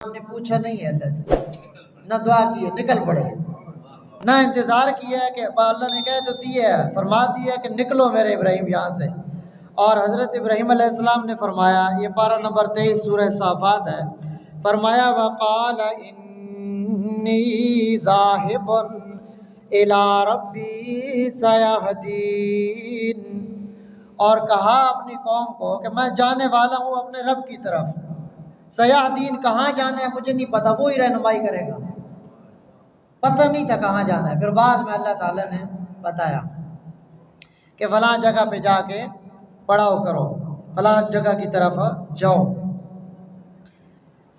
نے پوچھا نہیں ہے اللہ سے، نہ دعا کی ہے، نکل پڑے، نہ انتظار کیا ہے کہ اللہ نے کہے تو دی ہے، فرما دیا کہ نکلو میرے ابراہیم یہاں سے۔ اور حضرت ابراہیم علیہ السلام نے فرمایا، یہ پارہ نمبر 23 سورہ صافات ہے، فرمایا وَقَالَ إِنِّي ذَاهِبٌ إِلَىٰ رَبِّي سَيَهْدِينِ، اور کہا اپنی قوم کو کہ میں جانے والا ہوں اپنے رب کی طرف۔ سیاحدین، کہاں جانا ہے مجھے نہیں پتا، وہی رہنمائی کرے گا، پتہ نہیں تھا کہاں جانا ہے۔ پھر بعد میں اللہ تعالیٰ نے بتایا کہ فلاں جگہ پہ جا کے پڑاؤ کرو، فلاں جگہ کی طرف جاؤ۔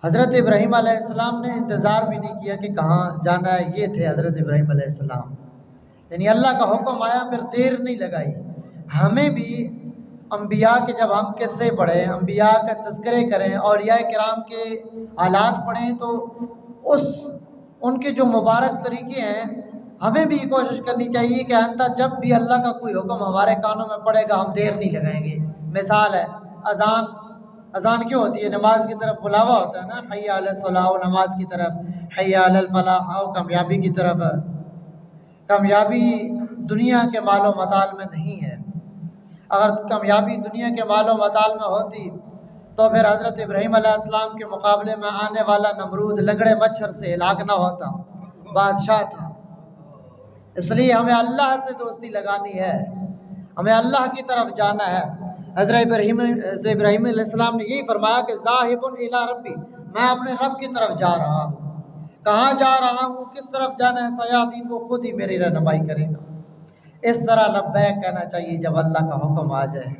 حضرت ابراہیم علیہ السلام نے انتظار بھی نہیں کیا کہ کہاں جانا ہے، یہ تھے حضرت ابراہیم علیہ السلام، یعنی اللہ کا حکم آیا پھر دیر نہیں لگائی۔ ہمیں بھی انبیاء کے جب ہم قصے پڑھیں، انبیاء کا تذکرے کریں، اولیاء کرام کے حالات پڑھیں، تو ان کے جو مبارک طریقے ہیں، ہمیں بھی کوشش کرنی چاہیے کہ آئندہ جب بھی اللہ کا کوئی حکم ہمارے کانوں میں پڑے گا ہم دیر نہیں لگائیں گے۔ مثال ہے اذان کیوں ہوتی ہے؟ نماز کی طرف بلاوا ہوتا ہے نا، حی علی الصلاۃ، نماز کی طرف، حی علی الفلاح، کامیابی کی طرف۔ کامیابی دنیا کے مال و متاع میں نہیں ہے، اگر کامیابی دنیا کے مال و متاع میں ہوتی تو پھر حضرت ابراہیم علیہ السلام کے مقابلے میں آنے والا نمرود لنگڑے مچھر سے ہلاک نہ ہوتا، بادشاہ تھا۔ اس لیے ہمیں اللہ سے دوستی لگانی ہے، ہمیں اللہ کی طرف جانا ہے۔ حضرت ابراہیم علیہ السلام نے یہی فرمایا کہ ذاہب الی ربی، میں اپنے رب کی طرف جا رہا ہوں۔ کہاں جا رہا ہوں، کس طرف جانا ہے، سیاحدین کو خود ہی میری رہنمائی کرے گا۔ اس طرح لبیک کہنا چاہیے جب اللہ کا حکم آ جائے۔